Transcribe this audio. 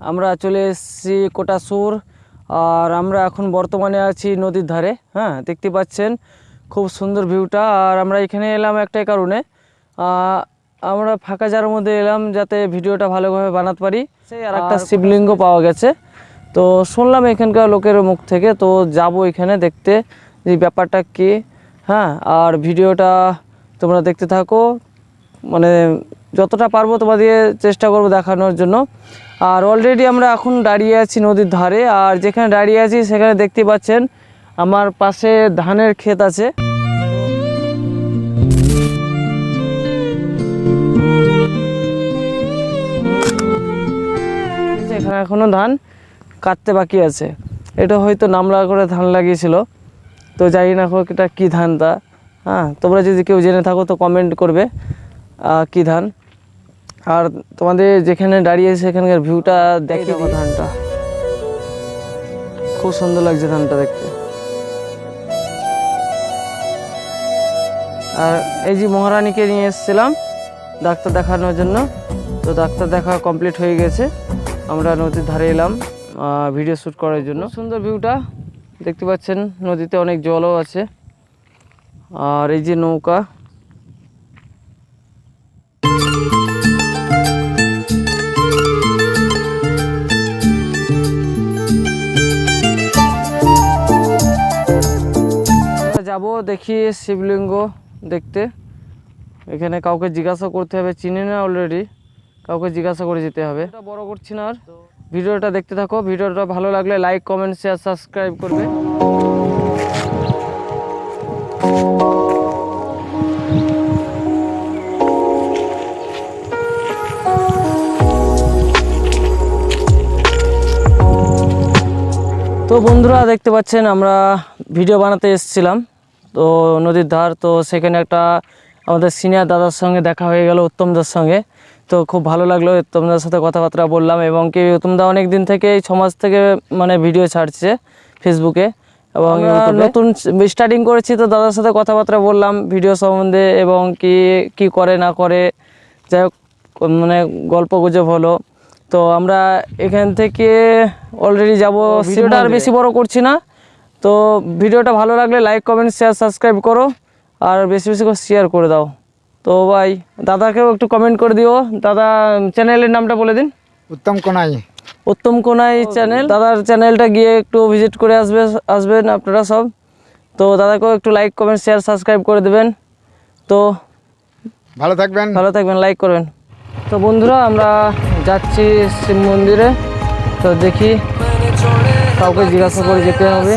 আমরা চলে এসেছি কোটাসুর। আর আমরা এখন বর্তমানে আছি নদীর ধারে। হ্যাঁ, দেখতে পাচ্ছেন খুব সুন্দর ভিউটা। আর আমরা এখানে এলাম একটাই কারণে, আমরা ফাঁকা জায়গার মধ্যে এলাম যাতে ভিডিওটা ভালোভাবে বানাতে পারি। সেই আর একটা শিবলিঙ্গ পাওয়া গেছে, তো শুনলাম এখানকার লোকের মুখ থেকে, তো যাব এখানে দেখতে যে ব্যাপারটা কী। হ্যাঁ, আর ভিডিওটা তোমরা দেখতে থাকো, মানে যতটা পারবো তোমাদের চেষ্টা করবো দেখানোর জন্য। আর অলরেডি আমরা এখন দাঁড়িয়ে আছি নদীর ধারে। আর যেখানে দাঁড়িয়ে আছি সেখানে দেখতে পাচ্ছেন আমার পাশে ধানের ক্ষেত আছে। এখানে এখনো ধান কাটতে বাকি আছে। এটা হয়তো নামলা করে ধান লাগিয়েছিল, তো জানি না এটা কী ধান তা। হ্যাঁ, তোমরা যদি কেউ জেনে থাকো তো কমেন্ট করবে কী ধান। আর তোমাদের যেখানে দাঁড়িয়ে সেখানকার ভিউটা দেখে দেবো। ধানটা খুব সুন্দর লাগছে ধানটা দেখতে। আর এই যে মহারানীকে নিয়ে এসেছিলাম ডাক্তার দেখানোর জন্য, তো ডাক্তার দেখা কমপ্লিট হয়ে গেছে। আমরা নদীর ধারে এলাম ভিডিও শ্যুট করার জন্য। সুন্দর ভিউটা দেখতে পাচ্ছেন, নদীতে অনেক জলও আছে। আর এই যে নৌকা, যাব দেখি শিবলিঙ্গ দেখতে। এখানে কাউকে জিজ্ঞাসা করতে হবে, চিনি না অলরেডি, কাউকে জিজ্ঞাসা করে যেতে হবে। এটা বড় করছি না, আর ভিডিওটা দেখতে থাকো। ভিডিওটা ভালো লাগলে লাইক, কমেন্ট, শেয়ার, সাবস্ক্রাইব করবে। তো বন্ধুরা দেখতে পাচ্ছেন আমরা ভিডিও বানাতে এসেছিলাম তো নদীর ধার। তো সেখানে একটা আমাদের সিনিয়র দাদার সঙ্গে দেখা হয়ে গেল, উত্তমদার সঙ্গে। তো খুব ভালো লাগলো, উত্তমদার সাথে কথাবার্তা বললাম। এবং কি উত্তমদা অনেক দিন থেকে, এই 6 মাস থেকে মানে ভিডিও ছাড়ছে ফেসবুকে, এবং নতুন স্টার্টিং করেছি। তো দাদার সাথে কথাবার্তা বললাম ভিডিও সম্বন্ধে, এবং কি করে না করে, যাই হোক মানে গল্প গুজব হলো। তো আমরা এখান থেকে অলরেডি যাব। ভিডিওটা আর বেশি বড় করছি না। তো ভিডিওটা ভালো লাগলে লাইক, কমেন্ট, শেয়ার, সাবস্ক্রাইব করো, আর বেশি বেশি করে শেয়ার করে দাও। তো ভাই দাদাকেও একটু কমেন্ট করে দিও। দাদা চ্যানেলের নামটা বলে দিন। উত্তম কোনাই চ্যানেল। দাদার চ্যানেলটা গিয়ে একটু ভিজিট করে আসবেন আপনারা সব। তো দাদাকেও একটু লাইক, কমেন্ট, শেয়ার, সাবস্ক্রাইব করে দেবেন। তো ভালো থাকবেন, লাইক করবেন। তো বন্ধুরা আমরা যাচ্ছি শিব মন্দিরে। তো দেখি, কাউকে জিজ্ঞাসা করে যেতে হবে।